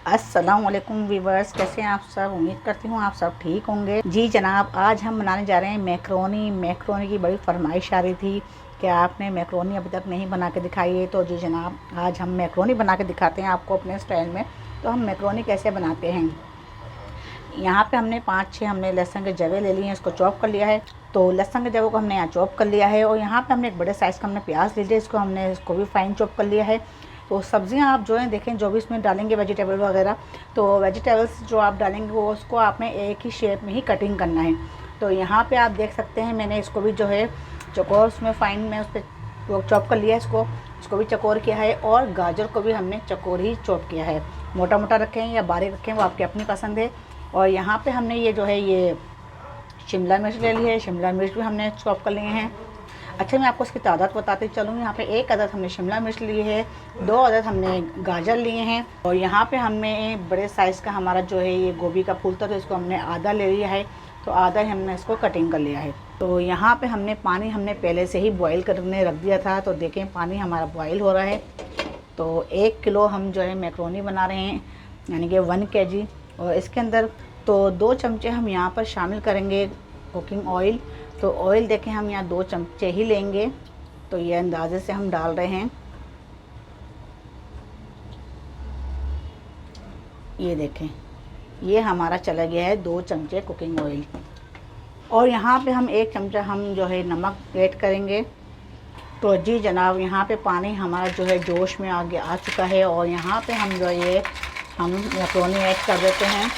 अस्सलाम वालेकुम वीवर्स, कैसे हैं आप सब। उम्मीद करती हूँ आप सब ठीक होंगे। जी जनाब, आज हम बनाने जा रहे हैं मैक्रोनी। मैक्रोनी की बड़ी फरमाइश आ रही थी कि आपने मैक्रोनी अभी तक नहीं बना के दिखाई है, तो जी जनाब आज हम मैक्रोनी बना के दिखाते हैं आपको अपने स्टाइल में। तो हम मैक्रोनी कैसे बनाते हैं, यहाँ पे हमने 5-6 हमने लहसुन के जवे ले लिए हैं, इसको चॉप कर लिया है। तो लहसुन के जवे को हमने यहाँ चॉप कर लिया है। और यहाँ पे हमने एक बड़े साइज़ का हमने प्याज ले लिया, इसको भी फाइन चॉप कर लिया है। तो सब्ज़ियाँ आप जो है देखें, जो भी इसमें डालेंगे वेजिटेबल वगैरह, तो वेजिटेबल्स जो आप डालेंगे वो उसको आपने एक ही शेप में ही कटिंग करना है। तो यहाँ पे आप देख सकते हैं मैंने इसको भी जो है चौकोर उसमें फाइन में उस पर वो चॉप कर लिया है। इसको भी चौकोर किया है। और गाजर को भी हमने चौकोर ही चॉप किया है। मोटा मोटा रखें या बारीक रखें वो आपकी अपनी पसंद है। और यहाँ पे हमने ये जो है ये शिमला मिर्च ले ली है। शिमला मिर्च भी हमने चॉप कर लिए हैं। अच्छा, मैं आपको इसकी तादाद बताती चलूँ। यहाँ पे 1 अदद हमने शिमला मिर्च ली है, 2 अदद हमने गाजर लिए हैं। और यहाँ पे हमने बड़े साइज़ का हमारा जो है ये गोभी का फूल था, तो इसको हमने आधा ले लिया है। तो आधा ही हमने इसको कटिंग कर लिया है। तो यहाँ पे हमने पानी हमने पहले से ही बॉईल करने रख दिया था। तो देखें पानी हमारा बॉईल हो रहा है। तो 1 किलो हम जो है मैक्रोनी बना रहे हैं, यानी कि 1 kg। और इसके अंदर तो 2 चमचे हम यहाँ पर शामिल करेंगे कुकिंग ऑयल। तो ऑयल देखें हम यहाँ 2 चमचे ही लेंगे। तो ये अंदाजे से हम डाल रहे हैं। ये देखें, ये हमारा चला गया है 2 चमचे कुकिंग ऑयल। और यहाँ पे हम 1 चमचा हम जो है नमक ऐड करेंगे। तो जी जनाब, यहाँ पे पानी हमारा जो है जोश में आगे आ चुका है। और यहाँ पे हम जो ये हम मैक्रोनी ऐड कर देते हैं।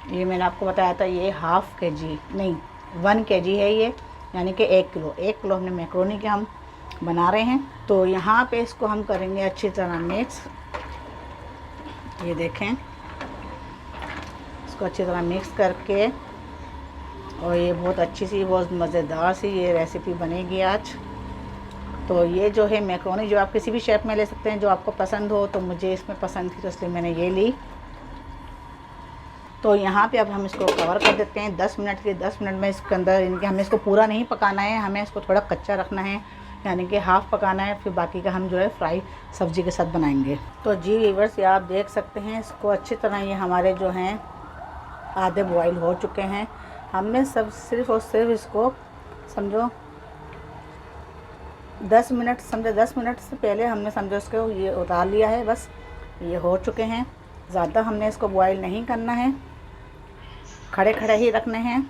ये मैंने आपको बताया था ये 1/2 kg नहीं 1 kg है ये, यानी कि 1 किलो। 1 किलो हमने मैक्रोनी के हम बना रहे हैं। तो यहाँ पे इसको हम करेंगे अच्छी तरह मिक्स। ये देखें, इसको अच्छी तरह मिक्स करके, और ये बहुत अच्छी सी बहुत मज़ेदार सी ये रेसिपी बनेगी आज। तो ये जो है मैक्रोनी जो आप किसी भी शेप में ले सकते हैं जो आपको पसंद हो। तो मुझे इसमें पसंद थी तो इसलिए मैंने ये ली। तो यहाँ पे अब हम इसको कवर कर देते हैं 10 मिनट के। 10 मिनट में इसके अंदर इनके हमें इसको पूरा नहीं पकाना है, हमें इसको थोड़ा कच्चा रखना है, यानी कि हाफ़ पकाना है। फिर बाकी का हम जो है फ्राई सब्ज़ी के साथ बनाएंगे। तो जी व्यूअर्स, ये आप देख सकते हैं इसको अच्छी तरह ये हमारे जो हैं आधे बॉयल हो चुके हैं। हमने सब सिर्फ़ और सिर्फ इसको समझो 10 मिनट, समझो 10 मिनट से पहले हमने समझो इसको ये उतार लिया है। बस ये हो चुके हैं। ज़्यादा हमने इसको बॉयल नहीं करना है, खड़े खड़े ही रखने हैं।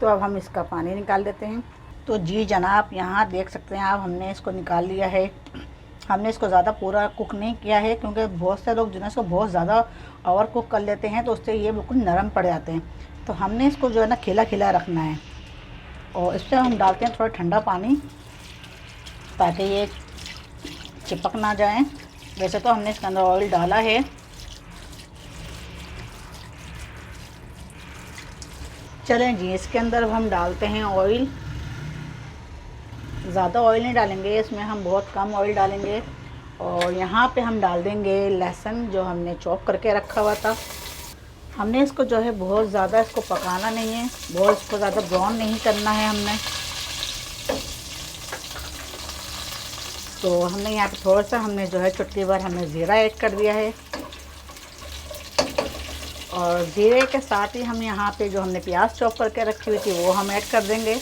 तो अब हम इसका पानी निकाल देते हैं। तो जी जनाब, यहाँ देख सकते हैं आप, हमने इसको निकाल लिया है। हमने इसको ज़्यादा पूरा कुक नहीं किया है, क्योंकि बहुत से लोग जो है इसको बहुत ज़्यादा ओवर कुक कर लेते हैं, तो उससे ये बिल्कुल नरम पड़ जाते हैं। तो हमने इसको जो है ना खिला खिला रखना है। और इस पर हम डालते हैं थोड़ा ठंडा पानी, ताकि ये चिपक ना जाए। वैसे तो हमने इसके अंदर ऑयल डाला है। चलें जी, इसके अंदर हम डालते हैं ऑयल। ज़्यादा ऑयल नहीं डालेंगे इसमें, हम बहुत कम ऑयल डालेंगे। और यहाँ पे हम डाल देंगे लहसुन जो हमने चॉप करके रखा हुआ था। हमने इसको जो है बहुत ज़्यादा इसको पकाना नहीं है, बहुत इसको ज़्यादा ब्राउन नहीं करना है हमने। तो हमने यहाँ पे थोड़ा सा हमने जो है चुटकी भर हमने ज़ीरा ऐड कर दिया है। और ज़ीरे के साथ ही हम यहाँ पे जो हमने प्याज चॉप करके रखी हुई थी वो हम ऐड कर देंगे।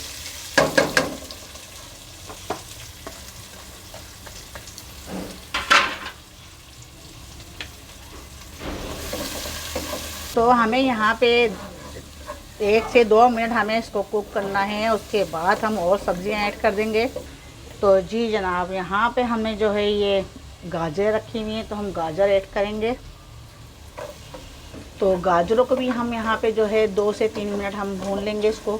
तो हमें यहाँ पे 1 से 2 मिनट हमें इसको कुक करना है। उसके बाद हम और सब्ज़ियाँ ऐड कर देंगे। तो जी जनाब, यहाँ पे हमें जो है ये गाजर रखी हुई हैं, तो हम गाजर ऐड करेंगे। तो गाजरों को भी हम यहाँ पे जो है 2 से 3 मिनट हम भून लेंगे इसको।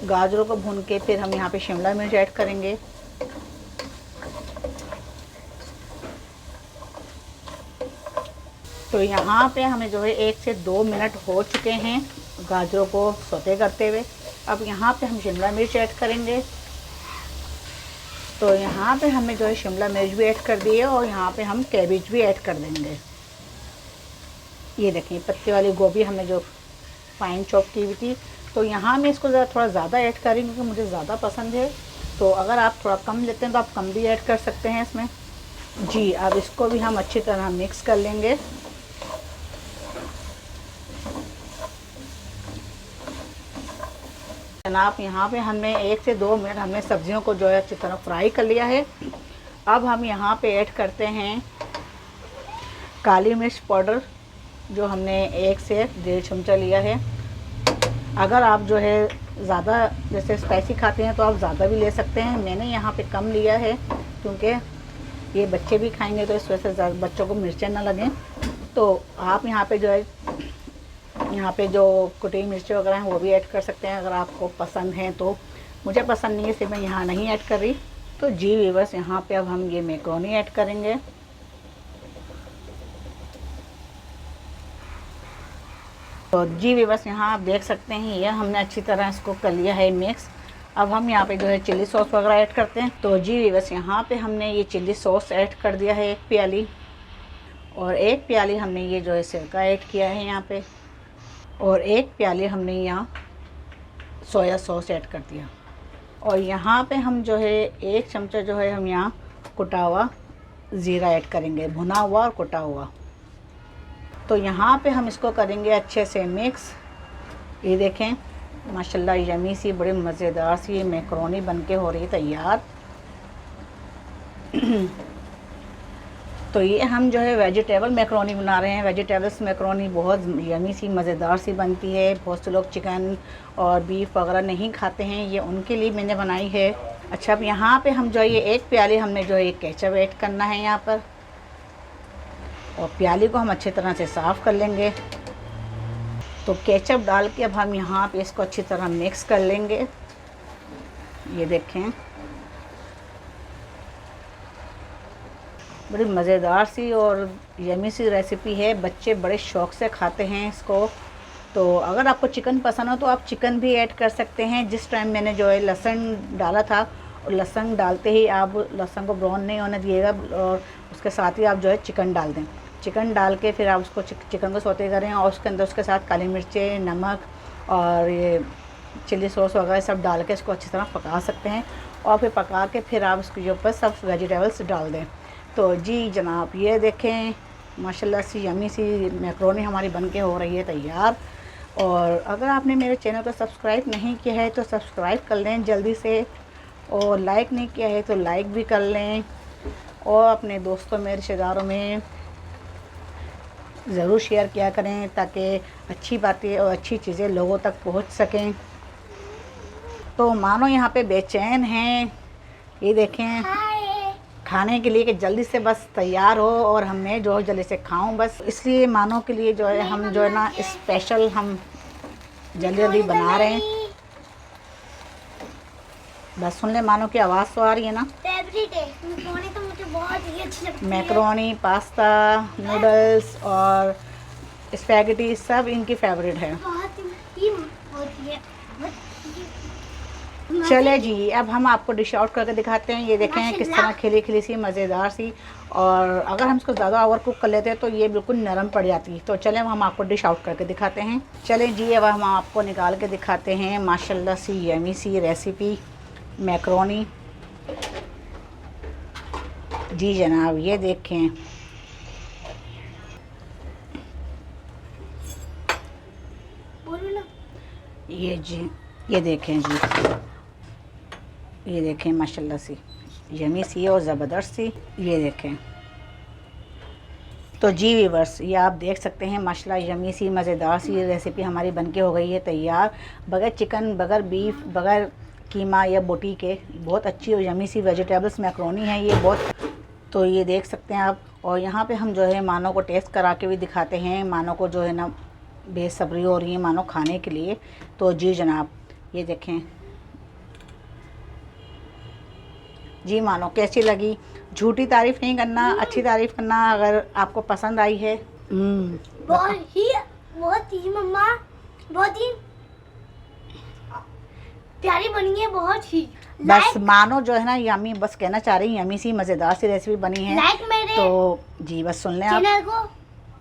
गाजरों को भून के फिर हम यहाँ पे शिमला मिर्च ऐड करेंगे। तो यहाँ पे हमें जो है 1 से 2 मिनट हो चुके हैं गाजरों को सौते करते हुए। अब यहाँ पे हम शिमला मिर्च ऐड करेंगे। तो यहाँ पे हमें जो है शिमला मिर्च भी ऐड कर दी है। और यहाँ पे हम कैबेज भी ऐड कर देंगे। ये देखें, पत्ते वाली गोभी हमने जो फाइन चॉप की हुई थी। तो यहाँ मैं इसको थोड़ा ज़्यादा ऐड करेंगे क्योंकि मुझे ज़्यादा पसंद है। तो अगर आप थोड़ा कम लेते हैं तो आप कम भी ऐड कर सकते हैं इसमें। जी अब इसको भी हम अच्छी तरह मिक्स कर लेंगे। जनाब यहाँ पे हमने 1 से 2 मिनट हमने सब्जियों को जो है अच्छी तरह फ्राई कर लिया है। अब हम यहाँ पे ऐड करते हैं काली मिर्च पाउडर, जो हमने 1 से 1.5 चमचा लिया है। अगर आप जो है ज़्यादा जैसे स्पाइसी खाते हैं तो आप ज़्यादा भी ले सकते हैं। मैंने यहाँ पे कम लिया है क्योंकि ये बच्चे भी खाएंगे तो इस वजह से बच्चों को मिर्चें ना लगें। तो आप यहाँ पे जो है यहाँ पे जो कुटी मिर्ची वगैरह हैं वो भी ऐड कर सकते हैं अगर आपको पसंद है तो। मुझे पसंद नहीं है इसलिए मैं यहाँ नहीं ऐड कर रही। तो जी व्यूअर्स यहाँ पे अब हम ये मैक्रोनी ऐड करेंगे। तो जी व्यूअर्स यहाँ आप देख सकते हैं ये हमने अच्छी तरह इसको कर लिया है मिक्स। अब हम यहाँ पे जो है चिल्ली सॉस वगैरह ऐड करते हैं। तो जी व्यूअर्स यहाँ पे हमने ये चिल्ली सॉस ऐड कर दिया है 1 प्याली, और 1 प्याली हमने ये जो है सिरका ऐड किया है यहाँ पे, और 1 प्याली हमने यहाँ सोया सॉस ऐड कर दिया। और यहाँ पे हम जो है 1 चमचा जो है हम यहाँ कुटा हुआ ज़ीरा ऐड करेंगे, भुना हुआ और कुटा हुआ। तो यहाँ पे हम इसको करेंगे अच्छे से मिक्स। ये देखें माशाल्लाह यमी सी बड़ी मज़ेदार सी मैक्रोनी बनके हो रही है तैयार। तो ये हम जो है वेजिटेबल मैक्रोनी बना रहे हैं। वेजिटेबल्स मैक्रोनी बहुत यमी सी मज़ेदार सी बनती है। बहुत से लोग चिकन और बीफ वगैरह नहीं खाते हैं, ये उनके लिए मैंने बनाई है। अच्छा अब यहाँ पे हम जो है ये 1 प्याली हमने जो है ये केचप ऐड करना है यहाँ पर, और प्याली को हम अच्छी तरह से साफ़ कर लेंगे। तो केचप डाल के अब हम यहाँ पे इसको अच्छी तरह मिक्स कर लेंगे। ये देखें बड़ी मज़ेदार सी और यमी सी रेसिपी है। बच्चे बड़े शौक़ से खाते हैं इसको। तो अगर आपको चिकन पसंद हो तो आप चिकन भी ऐड कर सकते हैं। जिस टाइम मैंने जो है लहसुन डाला था, और लहसुन डालते ही आप लहसुन को ब्राउन नहीं होने दिएगा, और उसके साथ ही आप जो है चिकन डाल दें। चिकन डाल के फिर आप उसको चिकन को सौते करें, और उसके अंदर उसके साथ काली मिर्चें, नमक और ये चिल्ली सॉस वगैरह सब डाल के इसको अच्छी तरह पका सकते हैं। और फिर पका के फिर आप उसके ऊपर सब वेजिटेबल्स डाल दें। तो जी जनाब ये देखें माशाल्लाह सी यमी सी मैक्रोनी हमारी बनके हो रही है तैयार। और अगर आपने मेरे चैनल को सब्सक्राइब नहीं किया है तो सब्सक्राइब कर लें जल्दी से, और लाइक नहीं किया है तो लाइक भी कर लें, और अपने दोस्तों में रिश्तेदारों में ज़रूर शेयर किया करें ताकि अच्छी बातें और अच्छी चीज़ें लोगों तक पहुंच सकें। तो मानो यहाँ पे बेचैन हैं, ये देखें खाने के लिए कि जल्दी से बस तैयार हो और हमें जो जल्दी से खाऊं बस। इसलिए मानो के लिए जो है हम जो है ना स्पेशल हम जल्दी जल्दी बना रहे हैं। बस सुन ले, मानो की आवाज़ तो आ रही है ना। फेवरेट है मैक्रोनी, तो मुझे बहुत ही अच्छी लगती है। मैक्रोनी, पास्ता, नूडल्स और स्पैगेटी सब इनकी फेवरेट है। बहुत ही होती है। चले जी अब हम आपको डिश आउट करके दिखाते हैं। ये देखें किस तरह खिली खिली सी मज़ेदार सी, और अगर हम इसको ज़्यादा ओवर कुक कर लेते हैं तो ये बिल्कुल नरम पड़ जाती है। तो चलें हम आपको डिश आउट करके दिखाते हैं। चलें जी अब हम आपको निकाल के दिखाते हैं माशाल्लाह सी यमी सी रेसिपी मैक्रोनी। जी जनाब ये देखें ये जी ये देखें जी, ये देखें माशाल्लाह सी यमी सी और ज़बरदस्त सी। ये देखें तो जी व्यूअर्स ये आप देख सकते हैं माशाल्लाह यमी सी मज़ेदार सी रेसिपी हमारी बनके हो गई है तैयार, बगैर चिकन, बगैर बीफ, बगैर कीमा या बोटी के। बहुत अच्छी और यमी सी वेजिटेबल्स मैक्रोनी है ये बहुत। तो ये देख सकते हैं आप। और यहाँ पे हम जो है मानो को टेस्ट करा के भी दिखाते हैं। मानो को जो है ना बेसब्री हो रही है मानो खाने के लिए। तो जी जनाब ये देखें जी मानो कैसी लगी। झूठी तारीफ़ नहीं करना, अच्छी तारीफ़ करना अगर आपको पसंद आई है। बहुत ही मम्मा बहुत ही प्यारी बनी है, बहुत ही। बस मानो जो है ना यमी, बस कहना चाह रही यमी सी मज़ेदार सी रेसिपी बनी है। तो जी बस सुन लें आप, चैनल को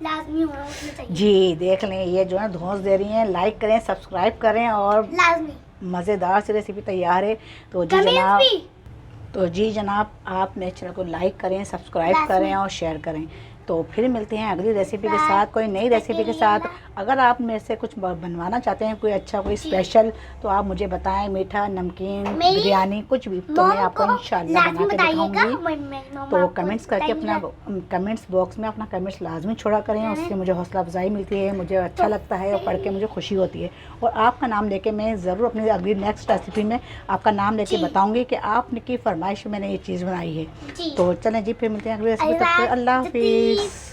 लाजमी होना चाहिए। जी देख लें ये जो है धौंस दे रही हैं। लाइक करें, सब्सक्राइब करें, और लाजमी मज़ेदार सी रेसिपी तैयार है। तो जी जनाब तो जी जनाब, आप मेरे चैनल को लाइक करें, सब्सक्राइब लाजमी। करें और शेयर करें। तो फिर मिलते हैं अगली रेसिपी के बाय। साथ, कोई नई रेसिपी के साथ। अकेला। अगर आप मेरे से कुछ बनवाना चाहते हैं, कोई अच्छा कोई जी। स्पेशल, तो आप मुझे बताएं, मीठा, नमकीन, मेरी बिरयानी, कुछ भी, तो मैं आपको इंशाल्लाह बना के दिखाऊंगी। तो कमेंट्स करके अपना कमेंट्स बॉक्स में अपना कमेंट्स लाजमी छोड़ा करें, उससे मुझे हौसला अफजाई मिलती है, मुझे अच्छा लगता है और पढ़ के मुझे खुशी होती है। और आपका नाम लेके मैं ज़रूर अपनी अगली नेक्स्ट रेसिपी में आपका नाम लेके जी। बताऊंगी कि आपकी फरमाइश में मैंने ये चीज़ बनाई है। जी। तो चलें जी, फिर मिलते हैं अगली रेसिपी, तब तक अल्लाह अल्लाह हाफिज़। हाफिज़।